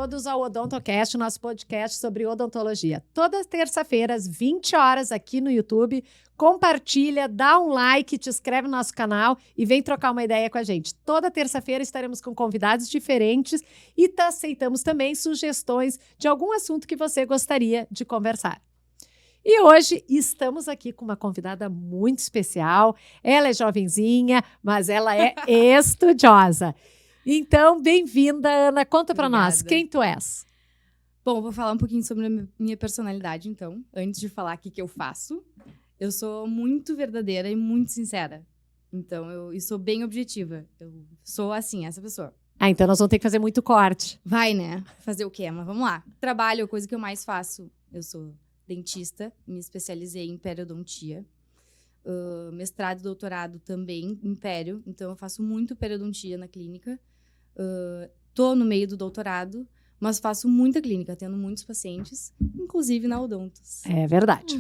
todos ao OdontoCast, nosso podcast sobre odontologia. Toda terça-feira, às 20 horas, aqui no YouTube. Compartilha, dá um like, te inscreve no nosso canal e vem trocar uma ideia com a gente. Toda terça-feira estaremos com convidados diferentes e aceitamos também sugestões de algum assunto que você gostaria de conversar. E hoje estamos aqui com uma convidada muito especial. Ela é jovenzinha, mas ela é estudiosa. Então, bem-vinda, Ana. Conta para nós, quem tu és? Bom, vou falar um pouquinho sobre a minha personalidade, então. Antes de falar o que eu faço, eu sou muito verdadeira e muito sincera. Então, eu sou bem objetiva. Eu sou, assim, essa pessoa. Então nós vamos ter que fazer muito corte. Vai, né? Fazer o quê? Mas vamos lá. Trabalho, a coisa que eu mais faço. Eu sou dentista, me especializei em periodontia. Mestrado e doutorado também em pério. Então, eu faço muito periodontia na clínica. Tô no meio do doutorado, mas faço muita clínica, tendo muitos pacientes, inclusive na Odontos. É verdade.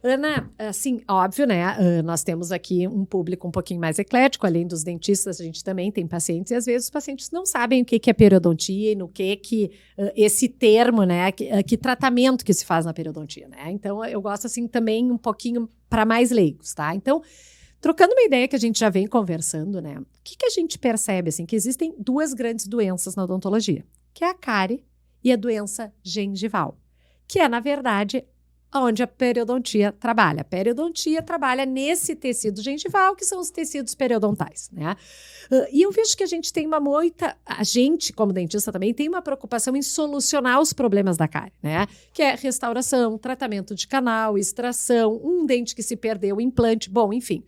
Ana, assim, óbvio, né? Nós temos aqui um público um pouquinho mais eclético, além dos dentistas, a gente também tem pacientes, e às vezes os pacientes não sabem o que é periodontia e no que esse termo, né? Que tratamento que se faz na periodontia, né? Então, eu gosto, assim, também um pouquinho para mais leigos, tá? Então, trocando uma ideia que a gente já vem conversando, né? O que a gente percebe, assim, que existem duas grandes doenças na odontologia, que é a cárie e a doença gengival, que é, na verdade, onde a periodontia trabalha. A periodontia trabalha nesse tecido gengival, que são os tecidos periodontais, né? E eu vejo que a gente tem a gente, como dentista também, tem uma preocupação em solucionar os problemas da cárie, né? Que é restauração, tratamento de canal, extração, um dente que se perdeu, implante, bom, enfim.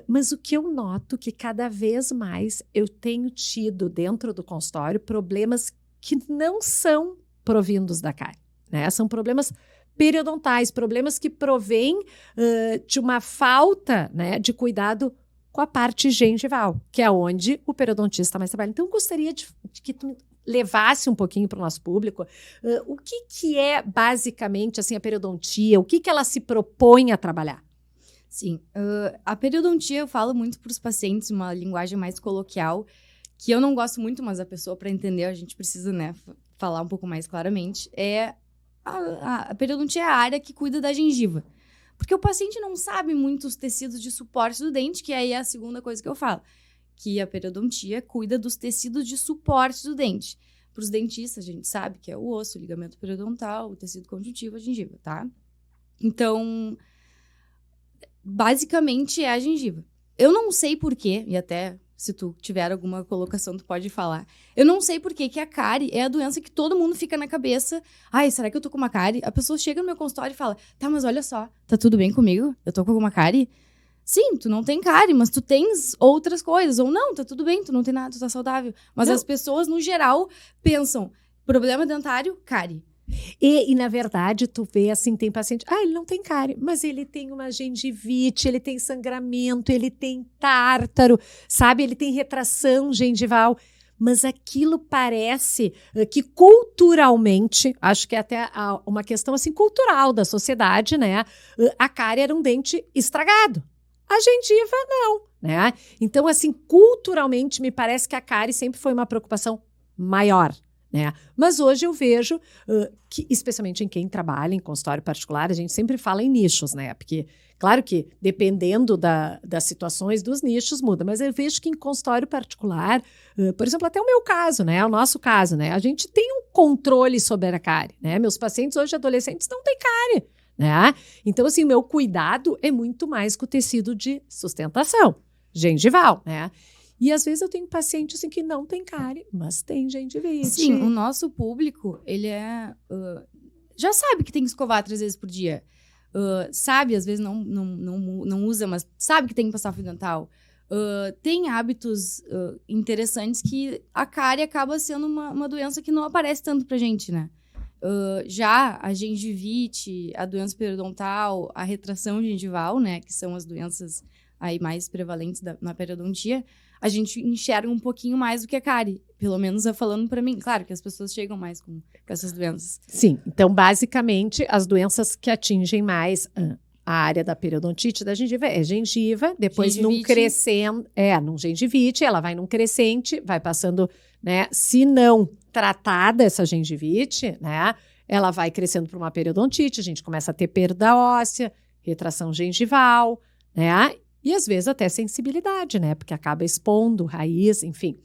Mas o que eu noto que cada vez mais eu tenho tido dentro do consultório problemas que não são provindos da cárie, né? São problemas periodontais, problemas que provêm de uma falta, né, de cuidado com a parte gengival, que é onde o periodontista mais trabalha. Então, eu gostaria de que tu levasse um pouquinho para o nosso público o que é basicamente assim, a periodontia, o que ela se propõe a trabalhar. Sim, a periodontia eu falo muito para os pacientes, uma linguagem mais coloquial, que eu não gosto muito, mas a pessoa, para entender, a gente precisa, né, falar um pouco mais claramente, a periodontia é a área que cuida da gengiva. Porque o paciente não sabe muito os tecidos de suporte do dente, que aí é a segunda coisa que eu falo, que a periodontia cuida dos tecidos de suporte do dente. Para os dentistas, a gente sabe que é o osso, o ligamento periodontal, o tecido conjuntivo, a gengiva, tá? Então, basicamente é a gengiva. Eu não sei porquê, e até se tu tiver alguma colocação, tu pode falar. Eu não sei porquê que a cárie é a doença que todo mundo fica na cabeça. Ai, será que eu tô com uma cárie? A pessoa chega no meu consultório e fala, tá, mas olha só, tá tudo bem comigo? Eu tô com alguma cárie? Sim, tu não tem cárie, mas tu tens outras coisas. Ou não, tá tudo bem, tu não tem nada, tu tá saudável. Mas as pessoas, no geral, pensam, problema dentário, cárie. E, na verdade, tu vê assim, tem paciente, ele não tem cárie, mas ele tem uma gengivite, ele tem sangramento, ele tem tártaro, sabe? Ele tem retração gengival. Mas aquilo parece que culturalmente, acho que é até uma questão assim, cultural da sociedade, né? A cárie era um dente estragado. A gengiva, não, né? Então, assim, culturalmente, me parece que a cárie sempre foi uma preocupação maior. Né? Mas hoje eu vejo que, especialmente em quem trabalha em consultório particular, a gente sempre fala em nichos, né? Porque, claro que dependendo das situações dos nichos muda, mas eu vejo que em consultório particular, por exemplo, até o meu caso, né? O nosso caso, né? A gente tem um controle sobre a cárie, né? Meus pacientes hoje, adolescentes, não têm cárie, né? Então, assim, o meu cuidado é muito mais com o tecido de sustentação gengival, né? E às vezes eu tenho pacientes assim, que não tem cárie, mas tem gengivite. Sim, o nosso público, ele já sabe que tem que escovar 3 vezes por dia. Sabe, às vezes não usa, mas sabe que tem que passar fio dental. Tem hábitos interessantes que a cárie acaba sendo uma doença que não aparece tanto pra gente, né? Já a gengivite, a doença periodontal, a retração gengival, né? Que são as doenças aí mais prevalentes na periodontia, a gente enxerga um pouquinho mais do que a cárie. Pelo menos falando pra mim. Claro que as pessoas chegam mais com essas doenças. Sim, então basicamente as doenças que atingem mais a área da periodontite da gengiva é gengiva, depois num crescendo, num gengivite, ela vai num crescente, vai passando né? Se não tratada essa gengivite, né? Ela vai crescendo para uma periodontite, a gente começa a ter perda óssea, retração gengival, né? E às vezes até sensibilidade, né? Porque acaba expondo raiz, enfim.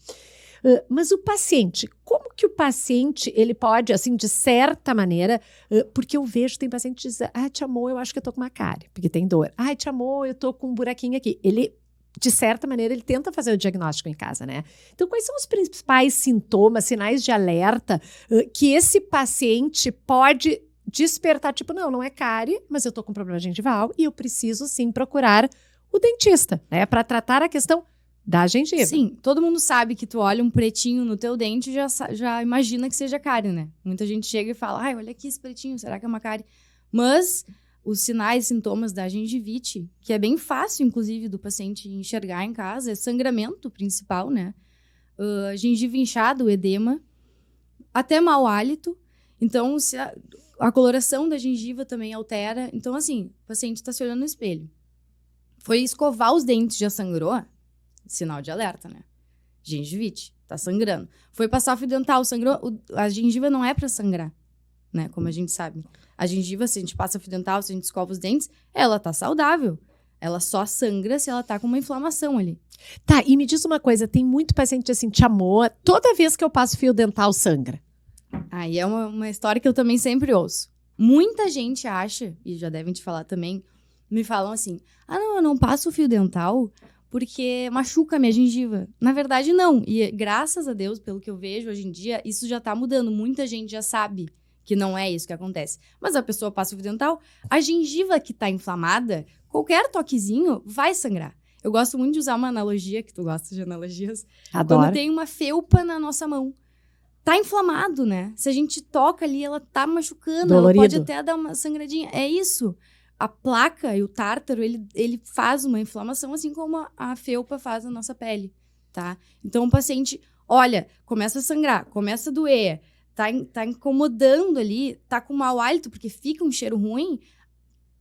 Mas o paciente, como que o paciente, ele pode, assim, de certa maneira, porque eu vejo, tem paciente que diz, tia amor, eu acho que eu tô com uma cárie, porque tem dor. Tia amor, eu tô com um buraquinho aqui. Ele, de certa maneira, ele tenta fazer o diagnóstico em casa, né? Então, quais são os principais sintomas, sinais de alerta que esse paciente pode despertar, tipo, não é cárie, mas eu tô com problema gengival e eu preciso, sim, procurar o dentista, né? Para tratar a questão da gengiva. Sim, todo mundo sabe que tu olha um pretinho no teu dente e já imagina que seja cárie, né? Muita gente chega e fala, olha aqui esse pretinho, será que é uma cárie? Mas os sinais e sintomas da gengivite, que é bem fácil, inclusive, do paciente enxergar em casa, é sangramento principal, né? Gengiva inchada, o edema, até mau hálito. Então, se a coloração da gengiva também altera. Então, assim, o paciente está se olhando no espelho. Foi escovar os dentes, já sangrou? Sinal de alerta, né? Gengivite, tá sangrando. Foi passar fio dental, sangrou. A gengiva não é pra sangrar, né? Como a gente sabe. A gengiva, se a gente passa fio dental, se a gente escova os dentes, ela tá saudável. Ela só sangra se ela tá com uma inflamação ali. Tá, e me diz uma coisa, tem muito paciente assim, tia amor, toda vez que eu passo fio dental, sangra. Aí é uma história que eu também sempre ouço. Muita gente acha, e já devem te falar também, me falam assim, não, eu não passo o fio dental porque machuca a minha gengiva. Na verdade, não. E graças a Deus, pelo que eu vejo hoje em dia, isso já tá mudando. Muita gente já sabe que não é isso que acontece. Mas a pessoa passa o fio dental, a gengiva que tá inflamada, qualquer toquezinho vai sangrar. Eu gosto muito de usar uma analogia, que tu gosta de analogias. Adoro. Quando tem uma felpa na nossa mão. Tá inflamado, né? Se a gente toca ali, ela tá machucando. Dolorido. Ela pode até dar uma sangradinha. É isso. A placa e o tártaro, ele faz uma inflamação, assim como a felpa faz na nossa pele, tá? Então, o paciente, olha, começa a sangrar, começa a doer, tá incomodando ali, tá com mau hálito, porque fica um cheiro ruim,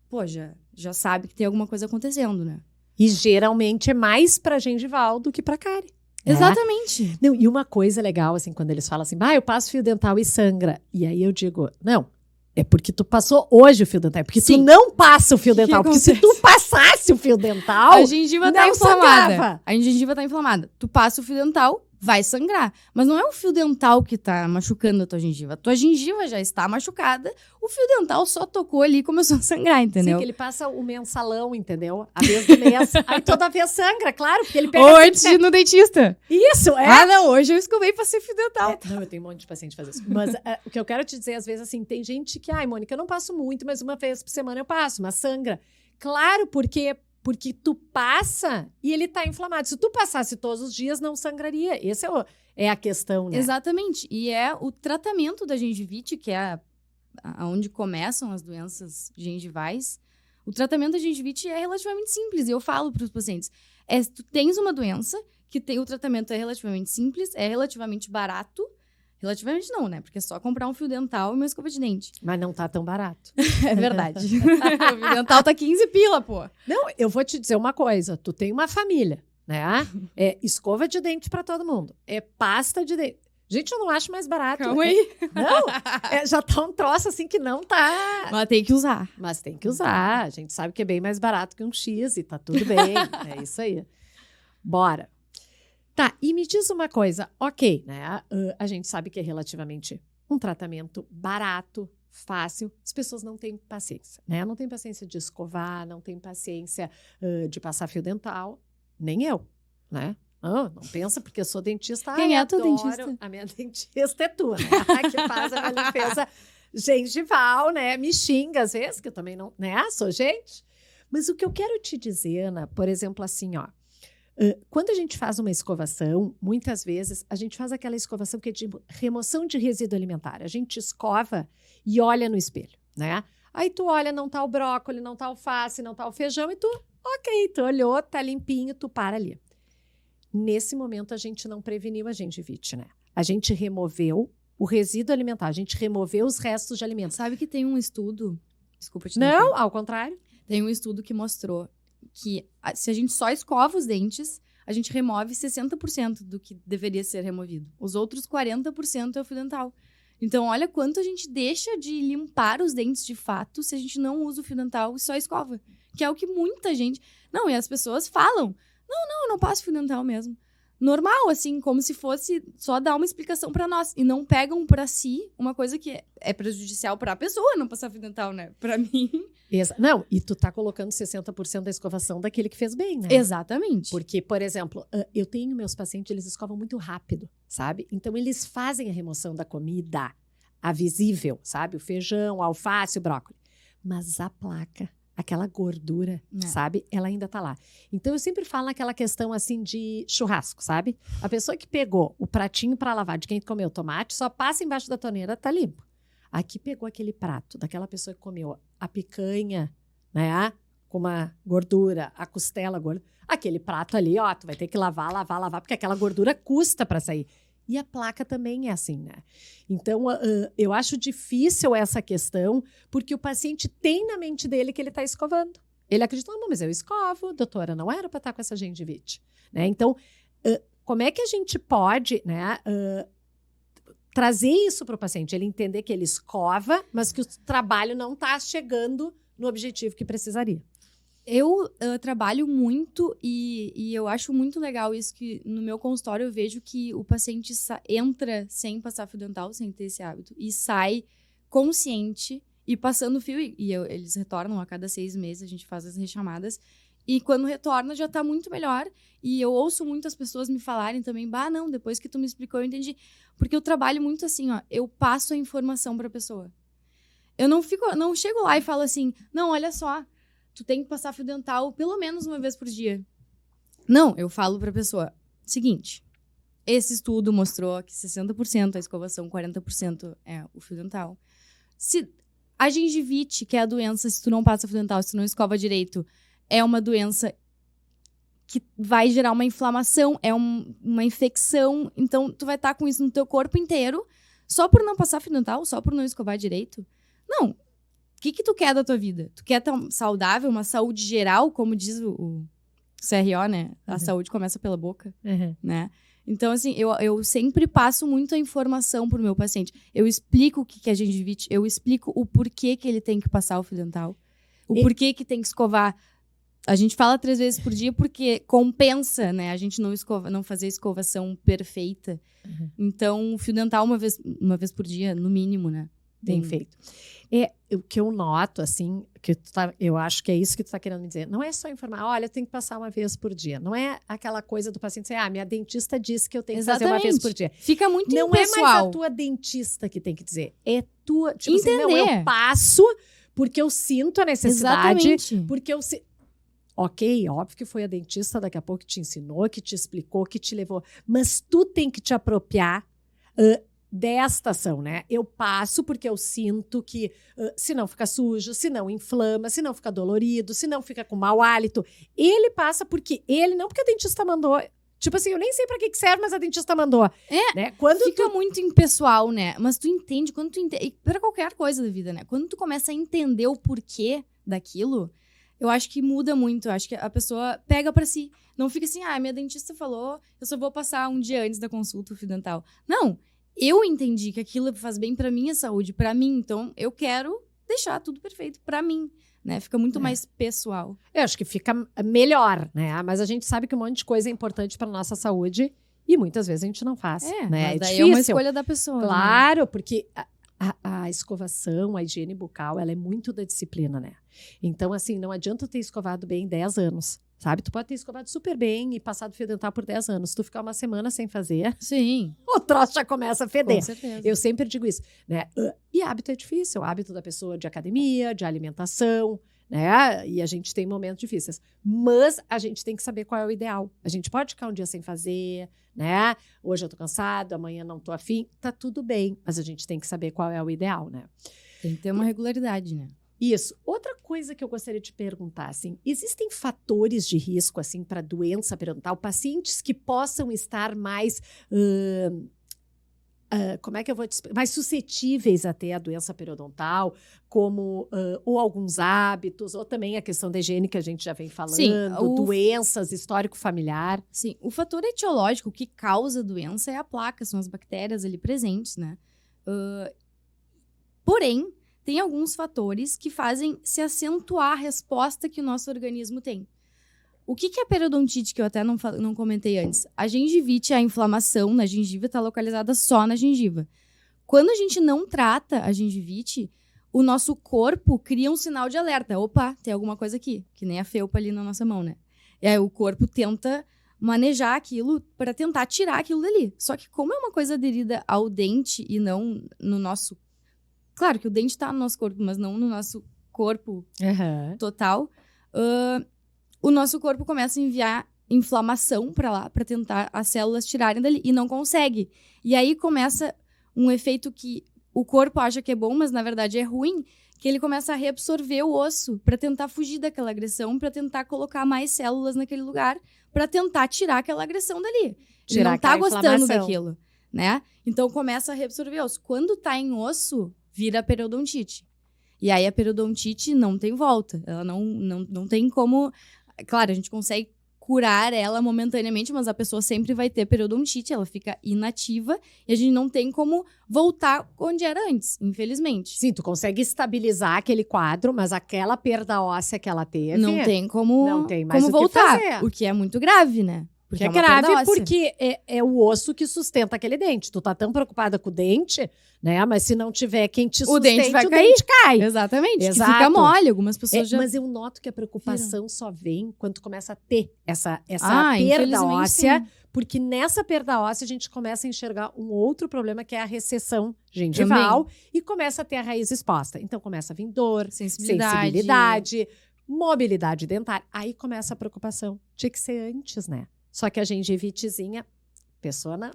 pô, já sabe que tem alguma coisa acontecendo, né? E geralmente é mais pra gengival do que pra cárie. Exatamente. Não, e uma coisa legal, assim, quando eles falam assim, eu passo fio dental e sangra. E aí eu digo, não, é porque tu passou hoje o fio dental. É porque tu não passa o fio dental. Porque se tu passasse o fio dental, a gengiva tá inflamada. Sangrava. A gengiva tá inflamada. Tu passa o fio dental, vai sangrar. Mas não é o fio dental que tá machucando a tua gengiva. A tua gengiva já está machucada. O fio dental só tocou ali e começou a sangrar, entendeu? Sim, que ele passa o mensalão, entendeu? A vez do mês. Aí toda vez sangra, claro, porque ele pega... Ou antes de ir no dentista. Isso, é. Não, hoje eu escovei pra ser fio dental. Não, eu tenho um monte de paciente fazer isso. Mas o que eu quero te dizer, às vezes, assim, tem gente que, Mônica, eu não passo muito, mas uma vez por semana eu passo, mas sangra. Claro, porque tu passa e ele tá inflamado. Se tu passasse todos os dias, não sangraria. Essa é a questão, né? Exatamente. E é o tratamento da gengivite, que é onde começam as doenças gengivais. O tratamento da gengivite é relativamente simples. E eu falo para os pacientes, tu tens uma doença que o tratamento é relativamente simples, é relativamente barato. Relativamente não, né? Porque é só comprar um fio dental e uma escova de dente. Mas não tá tão barato. É verdade. O fio dental tá 15 pila, pô. Não, eu vou te dizer uma coisa. Tu tem uma família, né? É escova de dente pra todo mundo. É pasta de dente. Gente, eu não acho mais barato. Calma aí. Não, já tá um troço assim que não tá... Mas tem que usar. Mas tem que usar. A gente sabe que é bem mais barato que um X e tá tudo bem. É isso aí. Bora. Tá, e me diz uma coisa, ok, né? A gente sabe que é relativamente um tratamento barato, fácil. As pessoas não têm paciência, né? Não tem paciência de escovar, não tem paciência de passar fio dental. Nem eu, né? Não pensa porque eu sou dentista. Quem é a tua dentista? A minha dentista é tua, né? Que faz a minha limpeza gengival, né? Me xinga às vezes, que eu também não, né? Sou gente. Mas o que eu quero te dizer, Ana, por exemplo, assim, ó. Quando a gente faz uma escovação, muitas vezes, a gente faz aquela escovação que é de remoção de resíduo alimentar. A gente escova e olha no espelho, né? Aí tu olha, não tá o brócolis, não tá o alface, não tá o feijão, e tu, ok, tu olhou, tá limpinho, tu para ali. Nesse momento, a gente não preveniu a gengivite, né? A gente removeu o resíduo alimentar, a gente removeu os restos de alimento. Sabe que tem um estudo... Desculpa te Não, ao contrário. Tem um estudo que mostrou que se a gente só escova os dentes, a gente remove 60% do que deveria ser removido. Os outros 40% é o fio dental. Então, olha quanto a gente deixa de limpar os dentes de fato se a gente não usa o fio dental e só escova. Que é o que muita gente... Não, e as pessoas falam, não, eu não passo fio dental mesmo. Normal, assim, como se fosse só dar uma explicação pra nós. E não pegam pra si uma coisa que é prejudicial pra pessoa não passar fio dental, né? Pra mim. Não, e tu tá colocando 60% da escovação daquele que fez bem, né? Exatamente. Porque, por exemplo, eu tenho meus pacientes, eles escovam muito rápido, sabe? Então, eles fazem a remoção da comida, a visível, sabe? O feijão, o alface, o brócolis. Mas a placa, aquela gordura, sabe? Ela ainda tá lá. Então, eu sempre falo naquela questão, assim, de churrasco, sabe? A pessoa que pegou o pratinho para lavar de quem comeu tomate, só passa embaixo da torneira, tá limpo. Aqui pegou aquele prato daquela pessoa que comeu a picanha, né? Com uma gordura, a costela gorda. Aquele prato ali, ó, tu vai ter que lavar, porque aquela gordura custa para sair. E a placa também é assim, né? Então, eu acho difícil essa questão, porque o paciente tem na mente dele que ele está escovando. Ele acredita, não, mas eu escovo, doutora, não era para estar com essa gengivite. Né? Então, como é que a gente pode, né, trazer isso para o paciente? Ele entender que ele escova, mas que o trabalho não está chegando no objetivo que precisaria. Eu trabalho muito e eu acho muito legal isso que no meu consultório eu vejo que o paciente entra sem passar fio dental, sem ter esse hábito, e sai consciente e passando fio. Eles retornam a cada 6 meses, a gente faz as rechamadas. E quando retorna já tá muito melhor. E eu ouço muitas pessoas me falarem também, não, depois que tu me explicou eu entendi. Porque eu trabalho muito assim, ó, eu passo a informação pra pessoa. Eu não chego lá e falo assim, não, olha só, tu tem que passar fio dental pelo menos uma vez por dia. Não, eu falo pra pessoa, seguinte, esse estudo mostrou que 60% a escovação, 40% é o fio dental. Se a gengivite, que é a doença, se tu não passa fio dental, se tu não escova direito, é uma doença que vai gerar uma inflamação, é uma infecção, então tu vai estar com isso no teu corpo inteiro, só por não passar fio dental, só por não escovar direito. Não. O que tu quer da tua vida? Tu quer estar saudável, uma saúde geral, como diz o CRO, né? A saúde começa pela boca, né? Então, assim, eu sempre passo muita informação pro meu paciente. Eu explico o que é gengivite, eu explico o porquê que ele tem que passar o fio dental, porquê que tem que escovar. A gente fala 3 vezes por dia porque compensa, né? A gente não fazer escovação perfeita. Então, o fio dental uma vez por dia, no mínimo, né? Bem feito. O que eu noto, assim, eu acho que é isso que tu está querendo me dizer. Não é só informar, olha, eu tenho que passar uma vez por dia. Não é aquela coisa do paciente dizer, minha dentista disse que eu tenho que fazer uma vez por dia. Fica muito Não impessoal. É mais a tua dentista que tem que dizer. É tua. Tipo assim, Entender. não, eu passo porque eu sinto a necessidade. Exatamente. Porque eu Ok, óbvio que foi a dentista daqui a pouco que te ensinou, que te explicou, que te levou. Mas tu tem que te apropriar desta ação, né? Eu passo porque eu sinto que se não fica sujo, se não inflama, se não fica dolorido, se não fica com mau hálito. Ele passa porque não porque a dentista mandou. Tipo assim, eu nem sei pra que serve, mas a dentista mandou. Né? Fica muito impessoal, né? Mas tu entende, quando tu entende, pra qualquer coisa da vida, né? Quando tu começa a entender o porquê daquilo, eu acho que muda muito. Eu acho que a pessoa pega pra si. Não fica assim, minha dentista falou, eu só vou passar um dia antes da consulta o fio dental. Não. Eu entendi que aquilo faz bem pra minha saúde, pra mim. Então, eu quero deixar tudo perfeito pra mim, né? Fica muito mais pessoal. Eu acho que fica melhor, né? Mas a gente sabe que um monte de coisa é importante pra nossa saúde e muitas vezes a gente não faz, né? Mas daí difícil. É uma escolha da pessoa. Claro, né? Porque a escovação, a higiene bucal, ela é muito da disciplina, né? Então, assim, não adianta ter escovado bem 10 anos. Sabe? Tu pode ter escovado super bem e passado fio dental por 10 anos. Se tu ficar uma semana sem fazer, sim, o troço já começa a feder. Com certeza. Eu sempre digo isso, né? E hábito é difícil. O hábito da pessoa de academia, de alimentação, né? E a gente tem momentos difíceis. Mas a gente tem que saber qual é o ideal. A gente pode ficar um dia sem fazer, né? Hoje eu tô cansado, amanhã não tô afim. Tá tudo bem. Mas a gente tem que saber qual é o ideal, né? Tem que ter uma regularidade, né? Isso. Outra coisa que eu gostaria de perguntar, assim, existem fatores de risco, assim, para doença periodontal? Pacientes que possam estar mais como é que eu vou te explicar? Mais suscetíveis até à doença periodontal, como ou alguns hábitos, ou também a questão da higiene que a gente já vem falando, Sim, doenças, histórico familiar. Sim, o fator etiológico que causa a doença é a placa, são as bactérias ali presentes, né? Porém, tem alguns fatores que fazem se acentuar a resposta que o nosso organismo tem. O que é a periodontite, que eu até não comentei antes? A gengivite, a inflamação na gengiva, está localizada só na gengiva. Quando a gente não trata a gengivite, o nosso corpo cria um sinal de alerta. Opa, tem alguma coisa aqui, que nem a felpa ali na nossa mão, né? E aí o corpo tenta manejar aquilo para tentar tirar aquilo dali. Só que como é uma coisa aderida ao dente e não no nosso... Claro que o dente está no nosso corpo, mas não no nosso corpo total. O nosso corpo começa a enviar inflamação para lá, para tentar as células tirarem dali. E não consegue. E aí começa um efeito que o corpo acha que é bom, mas na verdade é ruim, que ele começa a reabsorver o osso para tentar fugir daquela agressão, para tentar colocar mais células naquele lugar, para tentar tirar aquela agressão dali. Ele não tá gostando daquilo, né? Então começa a reabsorver o osso. Quando tá em osso, vira periodontite. E aí a periodontite não tem volta. Ela não tem como... Claro, a gente consegue curar ela momentaneamente, mas a pessoa sempre vai ter periodontite, ela fica inativa e a gente não tem como voltar onde era antes, infelizmente. Sim, tu consegue estabilizar aquele quadro, mas aquela perda óssea que ela teve... Não tem como, não tem mais como voltar, o que é muito grave, né? Porque é grave porque é o osso que sustenta aquele dente. Tu tá tão preocupada com o dente, né? Mas se não tiver quem te sustente, o dente vai cair. Dente cai. Exatamente. Exato. Que fica mole. Algumas pessoas já... Mas eu noto que a preocupação só vem quando tu começa a ter essa perda óssea. Sim. Porque nessa perda óssea a gente começa a enxergar um outro problema, que é a recessão gengival. Também. E começa a ter a raiz exposta. Então começa a vir dor, sensibilidade, mobilidade dentária. Aí começa a preocupação. Tinha que ser antes, né? Só que a gengivitezinha, a pessoa não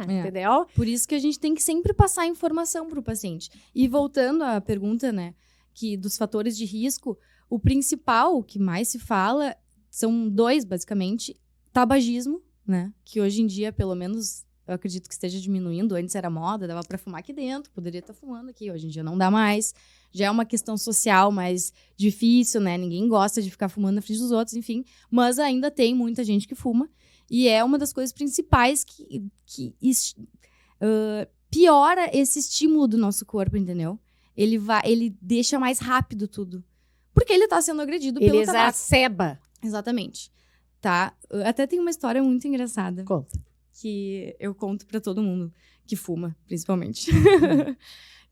entendeu? Por isso que a gente tem que sempre passar informação para o paciente. E voltando à pergunta, né, que dos fatores de risco, o principal que mais se fala são 2, basicamente. Tabagismo, né, que hoje em dia, pelo menos, eu acredito que esteja diminuindo. Antes era moda, dava para fumar aqui dentro, poderia estar fumando aqui. Hoje em dia não dá mais. Já é uma questão social mais difícil, né? Ninguém gosta de ficar fumando na frente dos outros, enfim. Mas ainda tem muita gente que fuma. E é uma das coisas principais que piora esse estímulo do nosso corpo, entendeu? Ele deixa mais rápido tudo. Porque ele tá sendo agredido pelo tabaco. Ele exacerba. Exatamente. Tá? Até tem uma história muito engraçada. Conta. Que eu conto pra todo mundo que fuma, principalmente.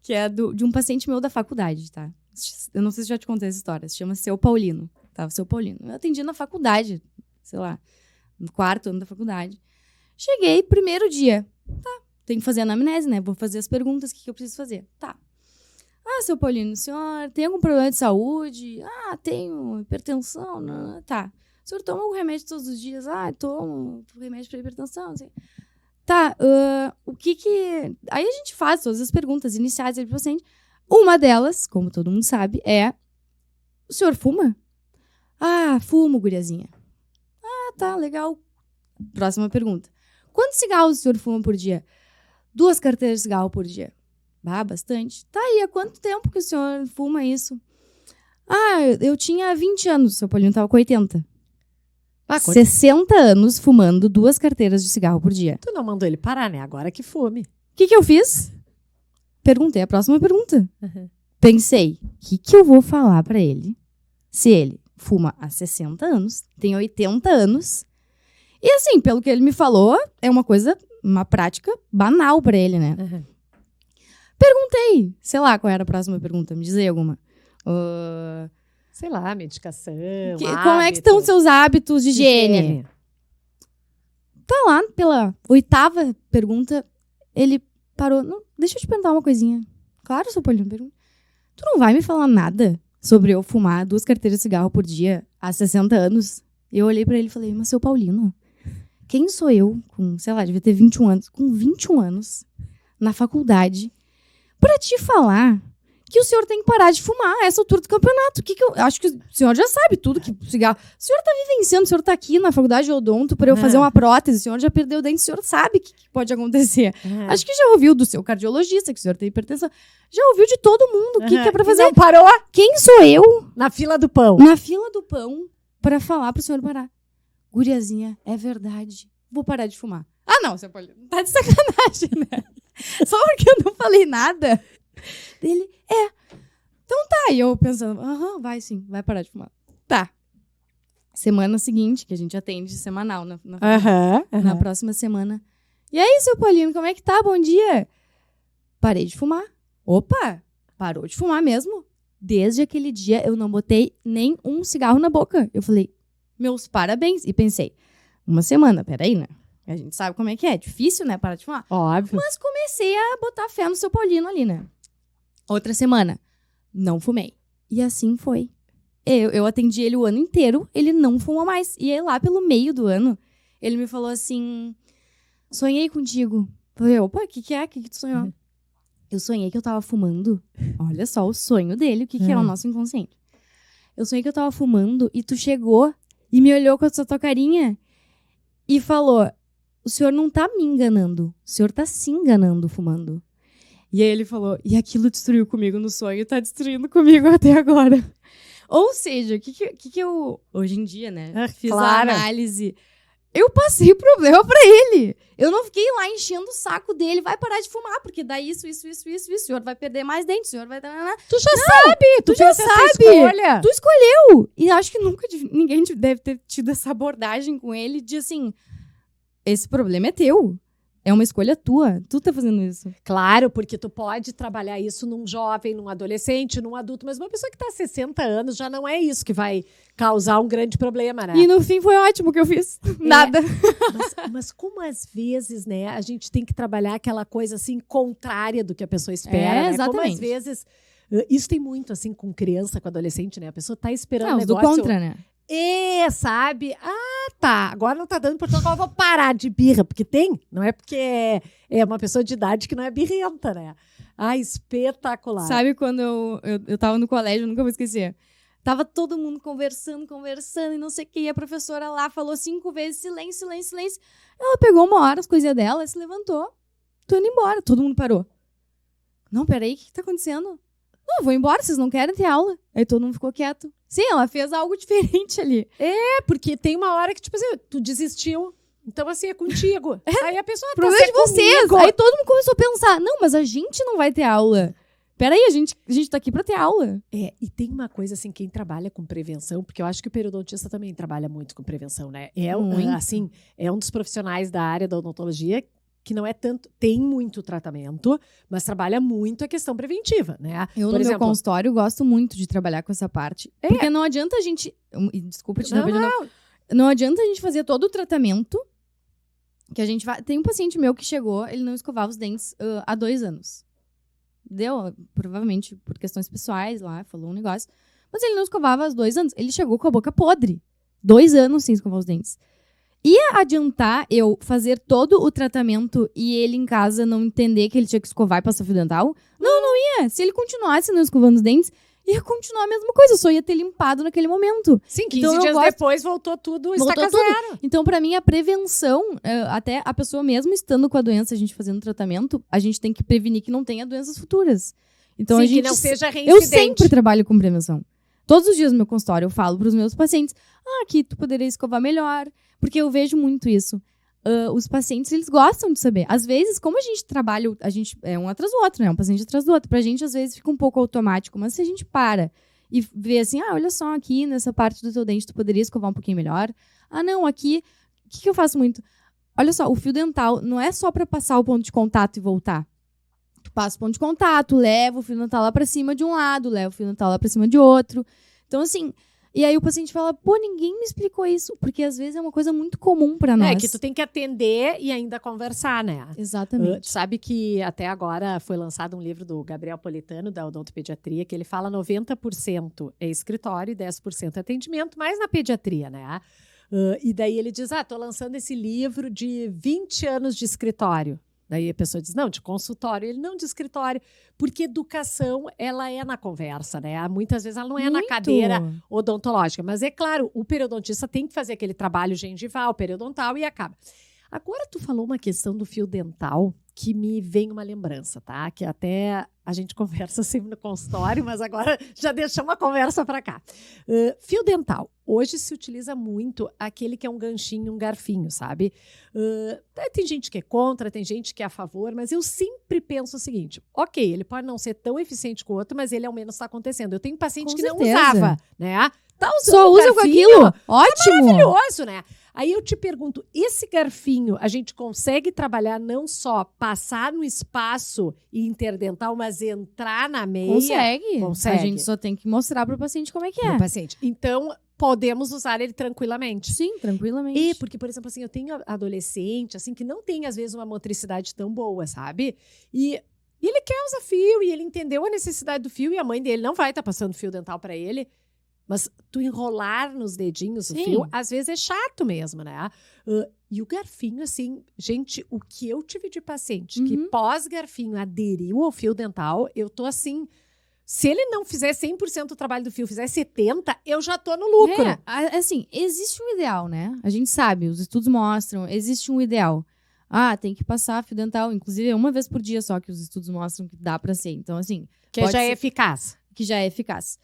Que é de um paciente meu da faculdade, tá? Eu não sei se já te contei essa história. Se chama Seu Paulino, tá? Seu Paulino. Eu atendi na faculdade, sei lá, no 4º ano da faculdade. Cheguei, primeiro dia. Tá, tem que fazer anamnese, né? Vou fazer as perguntas, o que eu preciso fazer. Tá. Ah, seu Paulino, o senhor tem algum problema de saúde? Ah, tenho hipertensão. Não. Tá. O senhor toma algum remédio todos os dias? Ah, tomo remédio para hipertensão, assim. Tá, o que Aí a gente faz todas as perguntas iniciais do paciente. Uma delas, como todo mundo sabe, é: o senhor fuma? Ah, fumo, guriazinha. Ah, tá, legal. Próxima pergunta. Quantos cigarros o senhor fuma por dia? 2 carteiras de cigarro por dia. Ah, bastante. Tá aí, há quanto tempo que o senhor fuma isso? Ah, eu tinha 20 anos, o seu Paulinho tava com 80. 60 anos fumando 2 carteiras de cigarro por dia. Tu não mandou ele parar, né? Agora que fume. O que eu fiz? Perguntei a próxima pergunta. Pensei, o que eu vou falar pra ele se ele fuma há 60 anos, tem 80 anos, e assim, pelo que ele me falou, é uma prática banal pra ele, né? Perguntei, sei lá qual era a próxima pergunta, me diz aí alguma. Sei lá, medicação, como é que estão os seus hábitos de higiene? Tá lá, pela 8ª pergunta, ele parou. Não, deixa eu te perguntar uma coisinha. Claro, seu Paulino, pergunta. Tu não vai me falar nada sobre eu fumar 2 carteiras de cigarro por dia há 60 anos? Eu olhei pra ele e falei, mas seu Paulino, quem sou eu com, sei lá, devia ter 21 anos, com 21 anos, na faculdade, pra te falar que o senhor tem que parar de fumar a essa altura do campeonato. Eu acho que o senhor já sabe tudo que cigarro. O senhor tá vivenciando, o senhor tá aqui na faculdade de odonto para eu fazer uma prótese, o senhor já perdeu o dente, o senhor sabe o que pode acontecer. Acho que já ouviu do seu cardiologista, que o senhor tem hipertensão. Já ouviu de todo mundo o que é pra fazer. Não parou Quem sou eu? na fila do pão. Na fila do pão pra falar pro senhor parar. Guriazinha, é verdade. Vou parar de fumar. Ah, não, seu Paulino. Tá de sacanagem, né? Só porque eu não falei nada. Ele, então tá. E eu pensando, vai sim, vai parar de fumar. Tá. Semana seguinte, que a gente atende semanal na próxima semana. E aí, seu Paulino, como é que tá? Bom dia. Parei de fumar. Opa, parou de fumar mesmo? Desde aquele dia eu não botei nem um cigarro na boca. Eu falei, meus parabéns. E pensei, uma semana, peraí, né? A gente sabe como é que é. Difícil, né? Parar de fumar. Óbvio. Mas comecei a botar fé no seu Paulino ali, né? Outra semana, não fumei. E assim foi. Eu atendi ele o ano inteiro, ele não fumou mais. E aí, lá pelo meio do ano, ele me falou assim, sonhei contigo. Falei, opa, o que é? O que tu sonhou? Eu sonhei que eu tava fumando. Olha só o sonho dele, o que é o nosso inconsciente. Eu sonhei que eu tava fumando e tu chegou e me olhou com essa tua carinha e falou, o senhor não tá me enganando, o senhor tá se enganando fumando. E aí ele falou, e aquilo destruiu comigo no sonho e tá destruindo comigo até agora. Ou seja, o que eu, hoje em dia, né, fiz a análise, eu passei problema pra ele. Eu não fiquei lá enchendo o saco dele, vai parar de fumar, porque dá isso, o senhor vai perder mais dentes, o senhor vai... Tu já sabe, tu já sabe. Escolha. Tu escolheu. E acho que nunca ninguém deve ter tido essa abordagem com ele de assim, esse problema é teu. É uma escolha tua. Tu tá fazendo isso. Claro, porque tu pode trabalhar isso num jovem, num adolescente, num adulto, mas uma pessoa que tá há 60 anos já não é isso que vai causar um grande problema, né? E no fim foi ótimo o que eu fiz. Nada. Mas como às vezes, né, a gente tem que trabalhar aquela coisa assim contrária do que a pessoa espera, né? Exatamente. Como às vezes... Isso tem muito assim com criança, com adolescente, né? A pessoa tá esperando Não, negócio... do contra, né? Sabe? Ah, tá. Agora não tá dando porque eu vou parar de birra. Porque tem. Não é porque é uma pessoa de idade que não é birrenta, né? Ah, espetacular. Sabe quando eu tava no colégio, nunca vou esquecer. Tava todo mundo conversando e não sei o que. E a professora lá falou 5 vezes silêncio. Ela pegou uma hora as coisinhas dela, se levantou. Tô indo embora. Todo mundo parou. Não, peraí, o que tá acontecendo? Não, eu vou embora, vocês não querem ter aula. Aí todo mundo ficou quieto. Sim, ela fez algo diferente ali. Porque tem uma hora que, tipo assim, tu desistiu. Então, assim, é contigo. Aí a pessoa... Problema de vocês. Aí todo mundo começou a pensar, não, mas a gente não vai ter aula. Peraí, a gente tá aqui pra ter aula. E tem uma coisa, assim, quem trabalha com prevenção, porque eu acho que o periodontista também trabalha muito com prevenção, né? Assim, é um dos profissionais da área da odontologia que não é tanto, tem muito tratamento, mas trabalha muito a questão preventiva, né? Eu, no meu consultório, gosto muito de trabalhar com essa parte. Porque não adianta a gente... Desculpa te interromper de novo. Não adianta a gente fazer todo o tratamento que a gente vai... Tem um paciente meu que chegou, ele não escovava os dentes há 2 anos. Deu, provavelmente, por questões pessoais lá, falou um negócio. Mas ele não escovava há 2 anos. Ele chegou com a boca podre. 2 anos sem escovar os dentes. Ia adiantar eu fazer todo o tratamento e ele em casa não entender que ele tinha que escovar e passar fio dental? Não ia. Se ele continuasse não escovando os dentes, ia continuar a mesma coisa. Eu só ia ter limpado naquele momento. Sim, 15 dias depois voltou tudo, estaca zero. Então, pra mim, a prevenção, até a pessoa mesmo estando com a doença, a gente fazendo tratamento, a gente tem que prevenir que não tenha doenças futuras. Então, que não seja reincidente. Eu sempre trabalho com prevenção. Todos os dias no meu consultório eu falo pros meus pacientes, aqui tu poderia escovar melhor, porque eu vejo muito isso. Os pacientes, eles gostam de saber. Às vezes, como a gente trabalha, a gente é um atrás do outro, né? Um paciente atrás do outro. Pra gente, às vezes, fica um pouco automático. Mas se a gente para e vê assim, olha só, aqui nessa parte do teu dente tu poderia escovar um pouquinho melhor. Não, aqui, o que eu faço muito? Olha só, o fio dental não é só pra passar o ponto de contato e voltar. Tu passa o ponto de contato, leva o fio dental lá pra cima de um lado, leva o fio dental lá pra cima de outro. Então, assim... E aí o paciente fala, pô, ninguém me explicou isso. Porque às vezes é uma coisa muito comum pra nós. Que tu tem que atender e ainda conversar, né? Exatamente. Sabe que até agora foi lançado um livro do Gabriel Politano, da odontopediatria, que ele fala 90% é escritório e 10% é atendimento, mais na pediatria, né? E daí ele diz, tô lançando esse livro de 20 anos de escritório. Daí a pessoa diz, não, de consultório, ele não de escritório, porque educação, ela é na conversa, né? Muitas vezes ela não é na cadeira odontológica, mas é claro, o periodontista tem que fazer aquele trabalho gengival, periodontal e acaba. Agora tu falou uma questão do fio dental que me vem uma lembrança, tá? Que até a gente conversa sempre no consultório, mas agora já deixamos a conversa para cá. Fio dental. Hoje se utiliza muito aquele que é um ganchinho, um garfinho, sabe? Tem gente que é contra, tem gente que é a favor, mas eu sempre penso o seguinte, ok, ele pode não ser tão eficiente quanto o outro, mas ele ao menos está acontecendo. Eu tenho paciente que não usava, né? Tá usando só usa com aquilo? Ótimo! Maravilhoso, né? Aí eu te pergunto, esse garfinho a gente consegue trabalhar não só passar no espaço interdental, mas entrar na meia? Consegue. A gente só tem que mostrar para o paciente como é que é. Pro paciente. Então, podemos usar ele tranquilamente. Sim, tranquilamente. E porque, por exemplo, assim, eu tenho adolescente, assim, que não tem, às vezes, uma motricidade tão boa, sabe? E ele quer usar fio, e ele entendeu a necessidade do fio, e a mãe dele não vai estar passando fio dental para ele. Mas tu enrolar nos dedinhos o fio, às vezes é chato mesmo, né? E o garfinho, assim, gente, o que eu tive de paciente que pós-garfinho aderiu ao fio dental, eu tô assim... Se ele não fizer 100% do trabalho do fio, fizer 70%, eu já tô no lucro. Assim, existe um ideal, né? A gente sabe, os estudos mostram, existe um ideal. Tem que passar fio dental, inclusive uma vez por dia só que os estudos mostram que dá pra ser. Então, assim... Que já é eficaz. Que já é eficaz.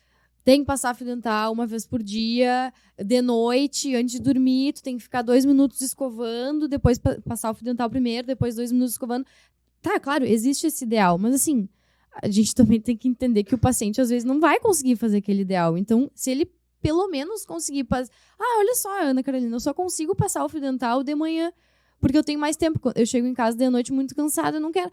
Tem que passar fio dental uma vez por dia, de noite, antes de dormir, tu tem que ficar 2 minutos escovando, depois passar o fio dental primeiro, depois 2 minutos escovando. Tá, claro, existe esse ideal, mas assim, a gente também tem que entender que o paciente às vezes não vai conseguir fazer aquele ideal. Então, se ele pelo menos conseguir passar... olha só, Ana Carolina, eu só consigo passar o fio dental de manhã, porque eu tenho mais tempo. Eu chego em casa de noite muito cansada, eu não quero...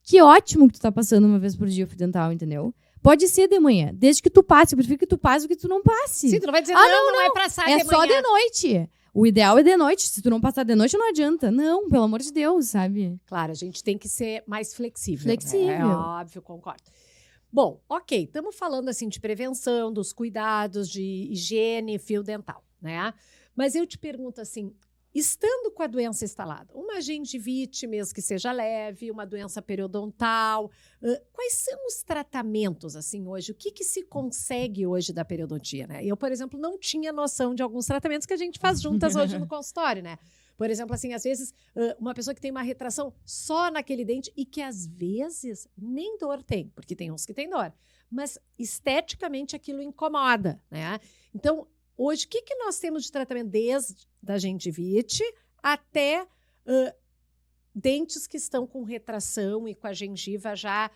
Que ótimo que tu tá passando uma vez por dia o fio dental, entendeu? Pode ser de manhã, desde que tu passe. Eu prefiro que tu passe do que tu não passe. Sim, tu não vai dizer, não é passar de manhã. É só de noite. O ideal é de noite. Se tu não passar de noite, não adianta. Não, pelo amor de Deus, sabe? Claro, a gente tem que ser mais flexível. Flexível. É óbvio, concordo. Bom, ok, estamos falando assim de prevenção, dos cuidados de higiene, fio dental, né? Mas eu te pergunto assim, estando com a doença instalada, uma gengivite mesmo que seja leve, uma doença periodontal, quais são os tratamentos, assim, hoje? O que se consegue hoje da periodontia, né? Eu, por exemplo, não tinha noção de alguns tratamentos que a gente faz juntas hoje no consultório, né? Por exemplo, assim, às vezes, uma pessoa que tem uma retração só naquele dente e que, às vezes, nem dor tem, porque tem uns que tem dor, mas esteticamente aquilo incomoda, né? Então, hoje, o que nós temos de tratamento desde da gengivite até dentes que estão com retração e com a gengiva já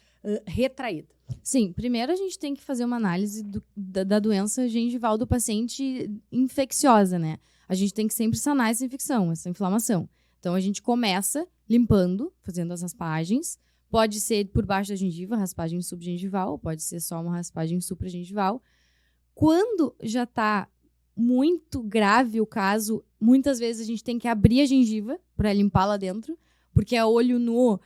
retraída? Sim, primeiro a gente tem que fazer uma análise da doença gengival do paciente infecciosa, né? A gente tem que sempre sanar essa infecção, essa inflamação. Então, a gente começa limpando, fazendo as raspagens. Pode ser por baixo da gengiva, raspagem subgengival, pode ser só uma raspagem supragengival. Quando já está muito grave o caso, muitas vezes a gente tem que abrir a gengiva para limpar lá dentro, porque é olho nu,